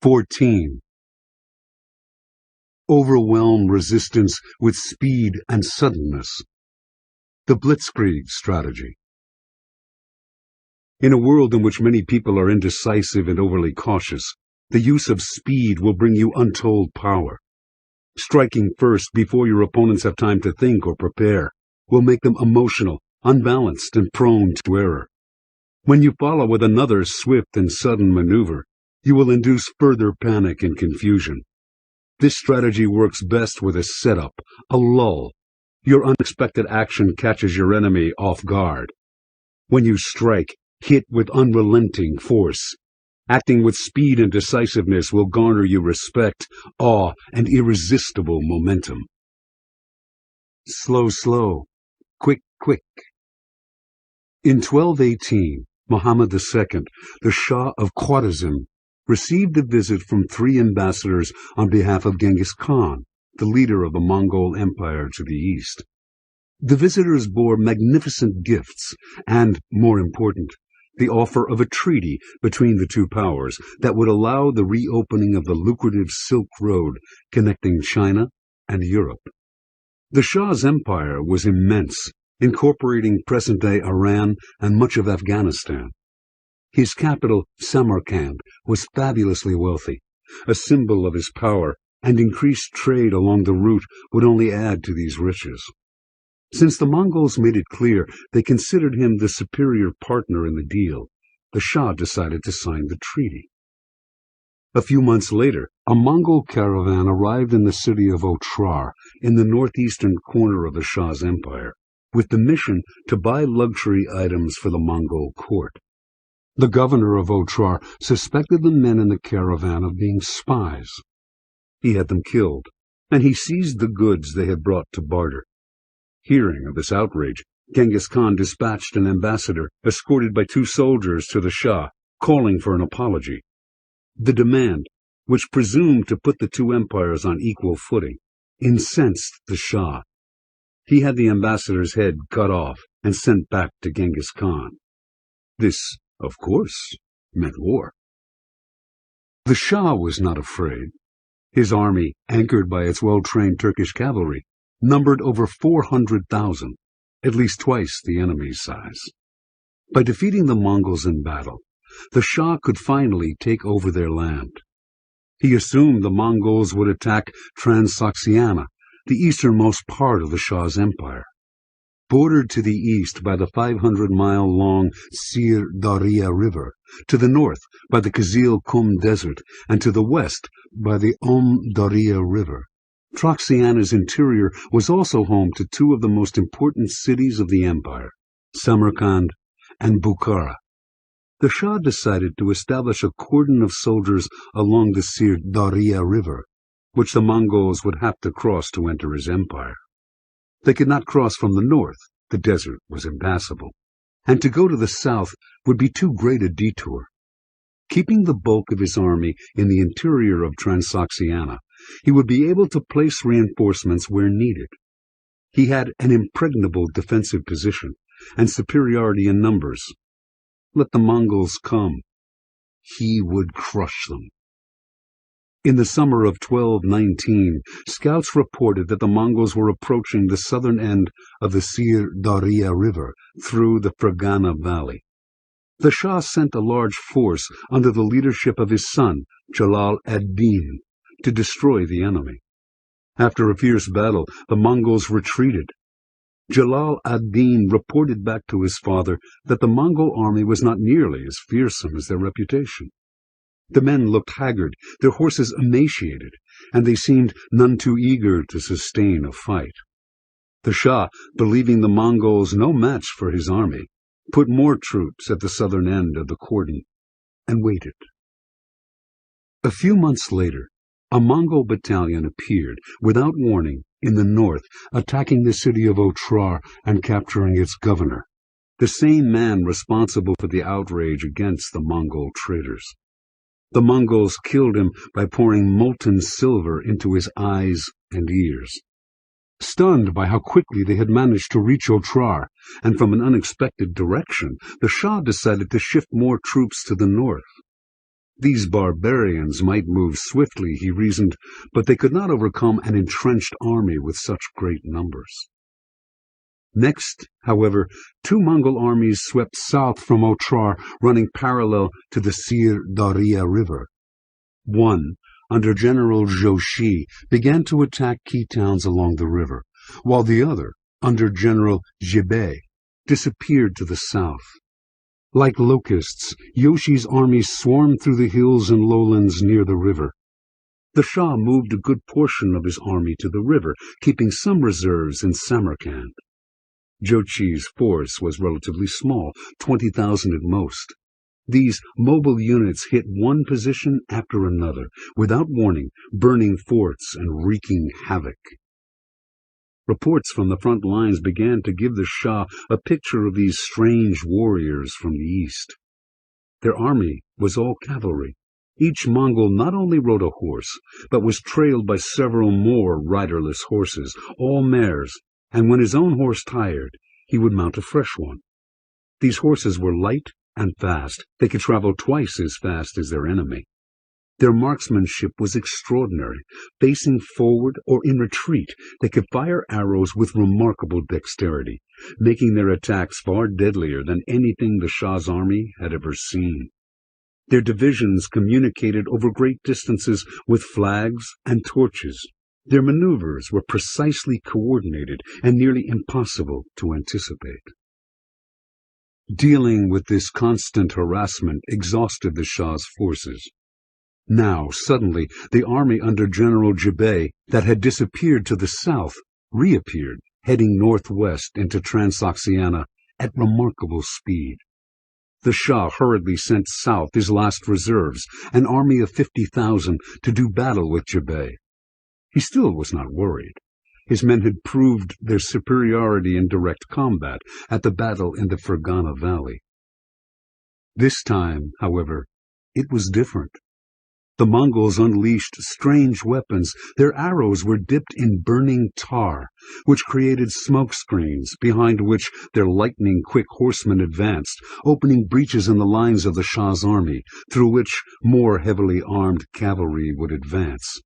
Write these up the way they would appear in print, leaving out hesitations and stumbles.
14. Overwhelm resistance with speed and suddenness. The BLITZKRIEG strategy. In a world in which many people are indecisive and overly cautious, the use of speed will bring you untold power. Striking first before your opponents have time to think or prepare will make them emotional, unbalanced, and prone to error. When you follow with another swift and sudden maneuver, you will induce further panic and confusion. This strategy works best with a setup, a lull. Your unexpected action catches your enemy off guard. When you strike, hit with unrelenting force. Acting with speed and decisiveness will garner you respect, awe, and irresistible momentum. Slow, slow. Quick, quick. In 1218, Muhammad II, the Shah of Khwarezm, received a visit from 3 ambassadors on behalf of Genghis Khan, the leader of the Mongol Empire to the east. The visitors bore magnificent gifts and, more important, the offer of a treaty between the two powers that would allow the reopening of the lucrative Silk Road connecting China and Europe. The Shah's empire was immense, incorporating present-day Iran and much of Afghanistan. His capital, Samarkand, was fabulously wealthy, a symbol of his power, and increased trade along the route would only add to these riches. Since the Mongols made it clear they considered him the superior partner in the deal, the Shah decided to sign the treaty. A few months later, a Mongol caravan arrived in the city of Otrar, in the northeastern corner of the Shah's empire, with the mission to buy luxury items for the Mongol court. The governor of Otrar suspected the men in the caravan of being spies. He had them killed, and he seized the goods they had brought to barter. Hearing of this outrage, Genghis Khan dispatched an ambassador, escorted by 2 soldiers, to the Shah, calling for an apology. The demand, which presumed to put the 2 empires on equal footing, incensed the Shah. He had the ambassador's head cut off and sent back to Genghis Khan. This, of course, meant war. The Shah was not afraid. His army, anchored by its well-trained Turkish cavalry, numbered over 400,000, at least twice the enemy's size. By defeating the Mongols in battle, the Shah could finally take over their land. He assumed the Mongols would attack Transoxiana, the easternmost part of the Shah's empire. Bordered to the east by the 500-mile-long Sir Daria River, to the north by the Kizil Kum Desert, and to the west by the Daria River, Troxiana's interior was also home to 2 of the most important cities of the empire, Samarkand and Bukhara. The Shah decided to establish a cordon of soldiers along the Sir Daria River, which the Mongols would have to cross to enter his empire. They could not cross from the north, the desert was impassable, and to go to the south would be too great a detour. Keeping the bulk of his army in the interior of Transoxiana, he would be able to place reinforcements where needed. He had an impregnable defensive position and superiority in numbers. Let the Mongols come. He would crush them. In the summer of 1219, scouts reported that the Mongols were approaching the southern end of the Sir Daria River through the Fergana Valley. The Shah sent a large force under the leadership of his son, Jalal ad-Din, to destroy the enemy. After a fierce battle, the Mongols retreated. Jalal ad-Din reported back to his father that the Mongol army was not nearly as fearsome as their reputation. The men looked haggard, their horses emaciated, and they seemed none too eager to sustain a fight. The Shah, believing the Mongols no match for his army, put more troops at the southern end of the cordon and waited. A few months later, a Mongol battalion appeared, without warning, in the north, attacking the city of Otrar and capturing its governor, the same man responsible for the outrage against the Mongol traders. The Mongols killed him by pouring molten silver into his eyes and ears. Stunned by how quickly they had managed to reach Otrar, and from an unexpected direction, the Shah decided to shift more troops to the north. These barbarians might move swiftly, he reasoned, but they could not overcome an entrenched army with such great numbers. Next, however, two Mongol armies swept south from Otrar, running parallel to the Sir Daria River. One, under General Joshi, began to attack key towns along the river, while the other, under General Jibei, disappeared to the south. Like locusts, Yoshi's armies swarmed through the hills and lowlands near the river. The Shah moved a good portion of his army to the river, keeping some reserves in Samarkand. Joshi's force was relatively small, 20,000 at most. These mobile units hit one position after another, without warning, burning forts and wreaking havoc. Reports from the front lines began to give the Shah a picture of these strange warriors from the east. Their army was all cavalry. Each Mongol not only rode a horse, but was trailed by several more riderless horses, all mares, and when his own horse tired, he would mount a fresh one. These horses were light and fast. They could travel twice as fast as their enemy. Their marksmanship was extraordinary. Facing forward or in retreat, they could fire arrows with remarkable dexterity, making their attacks far deadlier than anything the Shah's army had ever seen. Their divisions communicated over great distances with flags and torches. Their maneuvers were precisely coordinated and nearly impossible to anticipate. Dealing with this constant harassment exhausted the Shah's forces. Now, suddenly, the army under General Jibei that had disappeared to the south reappeared, heading northwest into Transoxiana at remarkable speed. The Shah hurriedly sent south his last reserves, an army of 50,000, to do battle with Jibei. He still was not worried. His men had proved their superiority in direct combat at the battle in the Fergana Valley. This time, however, it was different. The Mongols unleashed strange weapons. Their arrows were dipped in burning tar, which created smoke screens, behind which their lightning-quick horsemen advanced, opening breaches in the lines of the Shah's army, through which more heavily armed cavalry would advance.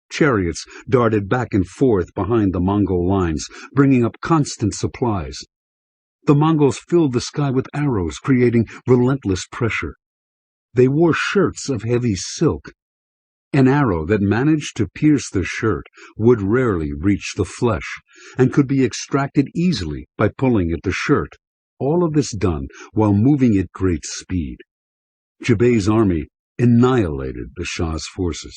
Chariots darted back and forth behind the Mongol lines, bringing up constant supplies. The Mongols filled the sky with arrows, creating relentless pressure. They wore shirts of heavy silk. An arrow that managed to pierce the shirt would rarely reach the flesh, and could be extracted easily by pulling at the shirt, all of this done while moving at great speed. Jibei's army annihilated the Shah's forces.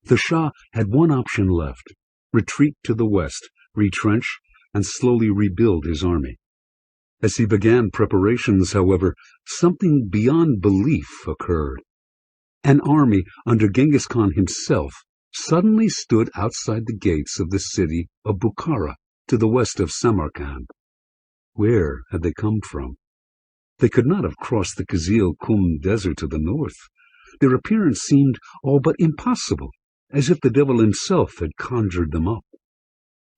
The Shah had one option left: retreat to the west, retrench, and slowly rebuild his army. As he began preparations, however, something beyond belief occurred. An army under Genghis Khan himself suddenly stood outside the gates of the city of Bukhara, to the west of Samarkand. Where had they come from? They could not have crossed the Kizil-Kum desert to the north. Their appearance seemed all but impossible, as if the devil himself had conjured them up.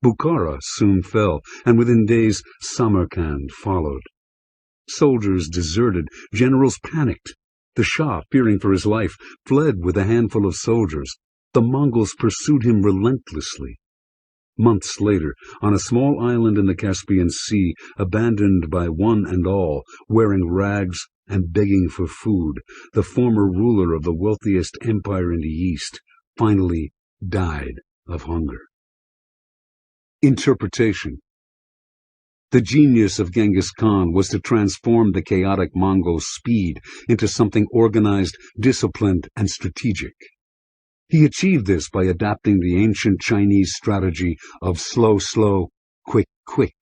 Bukhara soon fell, and within days Samarkand followed. Soldiers deserted, generals panicked. The Shah, fearing for his life, fled with a handful of soldiers. The Mongols pursued him relentlessly. Months later, on a small island in the Caspian Sea, abandoned by one and all, wearing rags and begging for food, the former ruler of the wealthiest empire in the East finally died of hunger. Interpretation. The genius of Genghis Khan was to transform the chaotic Mongol speed into something organized, disciplined, and strategic. He achieved this by adapting the ancient Chinese strategy of slow, slow, quick, quick.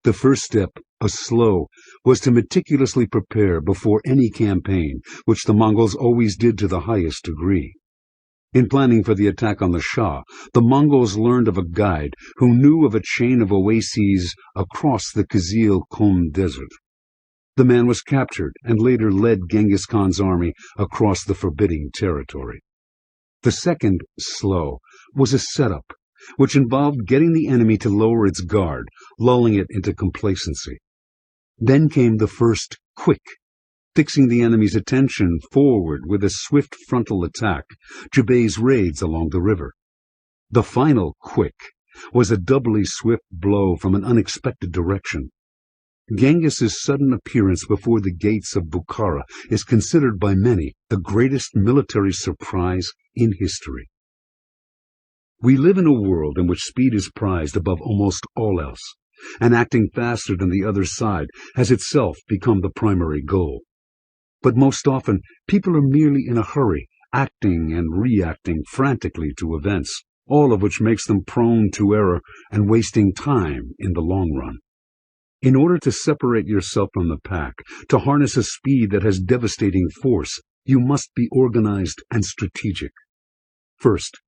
The first step, a slow, was to meticulously prepare before any campaign, which the Mongols always did to the highest degree. In planning for the attack on the Shah, the Mongols learned of a guide who knew of a chain of oases across the Kizil-Kum desert. The man was captured and later led Genghis Khan's army across the forbidding territory. The second slow was a setup, which involved getting the enemy to lower its guard, lulling it into complacency. Then came the first quick, fixing the enemy's attention forward with a swift frontal attack, Jubei's raids along the river. The final quick was a doubly swift blow from an unexpected direction. Genghis's sudden appearance before the gates of Bukhara is considered by many the greatest military surprise in history. We live in a world in which speed is prized above almost all else, and acting faster than the other side has itself become the primary goal. But most often, people are merely in a hurry, acting and reacting frantically to events, all of which makes them prone to error and wasting time in the long run. In order to separate yourself from the pack, to harness a speed that has devastating force, you must be organized and strategic. First,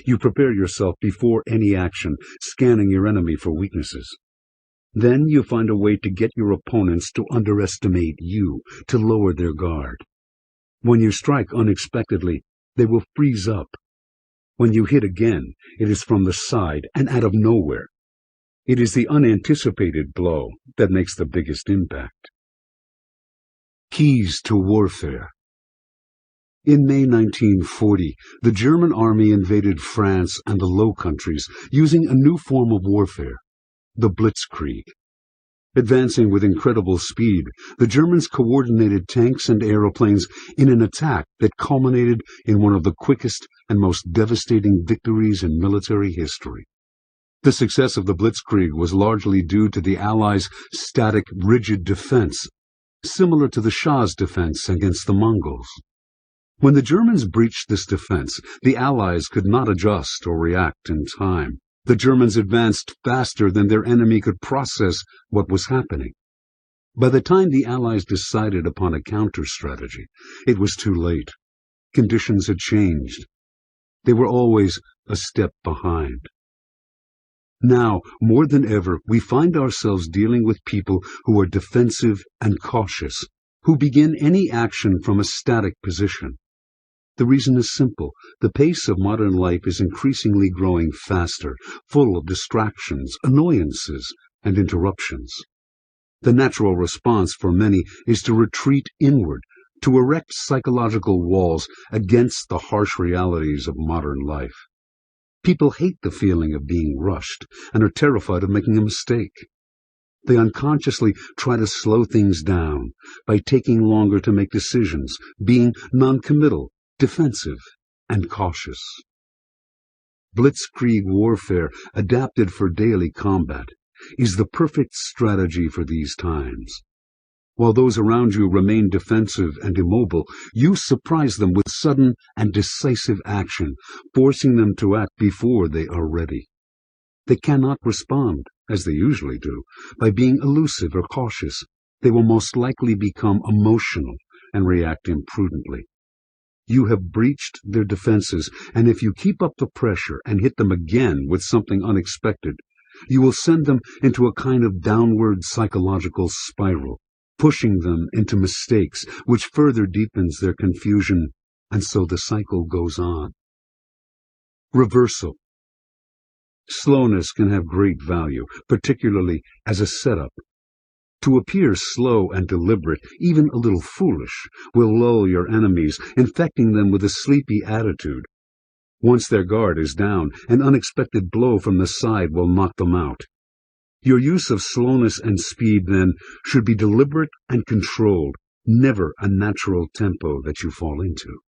you prepare yourself before any action, scanning your enemy for weaknesses. Then you find a way to get your opponents to underestimate you, to lower their guard. When you strike unexpectedly, they will freeze up. When you hit again, it is from the side and out of nowhere. It is the unanticipated blow that makes the biggest impact. Keys to warfare. In May 1940, the German army invaded France and the Low Countries using a new form of warfare, the Blitzkrieg. Advancing with incredible speed, the Germans coordinated tanks and aeroplanes in an attack that culminated in one of the quickest and most devastating victories in military history. The success of the Blitzkrieg was largely due to the Allies' static, rigid defense, similar to the Shah's defense against the Mongols. When the Germans breached this defense, the Allies could not adjust or react in time. The Germans advanced faster than their enemy could process what was happening. By the time the Allies decided upon a counter-strategy, it was too late. Conditions had changed. They were always a step behind. Now, more than ever, we find ourselves dealing with people who are defensive and cautious, who begin any action from a static position. The reason is simple. The pace of modern life is increasingly growing faster, full of distractions, annoyances, and interruptions. The natural response for many is to retreat inward, to erect psychological walls against the harsh realities of modern life. People hate the feeling of being rushed and are terrified of making a mistake. They unconsciously try to slow things down by taking longer to make decisions, being non-committal, defensive, and cautious. Blitzkrieg warfare, adapted for daily combat, is the perfect strategy for these times. While those around you remain defensive and immobile, you surprise them with sudden and decisive action, forcing them to act before they are ready. They cannot respond, as they usually do, by being elusive or cautious. They will most likely become emotional and react imprudently. You have breached their defenses, and if you keep up the pressure and hit them again with something unexpected, you will send them into a kind of downward psychological spiral, pushing them into mistakes, which further deepens their confusion, and so the cycle goes on. Reversal. Slowness can have great value, particularly as a setup. To appear slow and deliberate, even a little foolish, will lull your enemies, infecting them with a sleepy attitude. Once their guard is down, an unexpected blow from the side will knock them out. Your use of slowness and speed, then, should be deliberate and controlled, never a natural tempo that you fall into.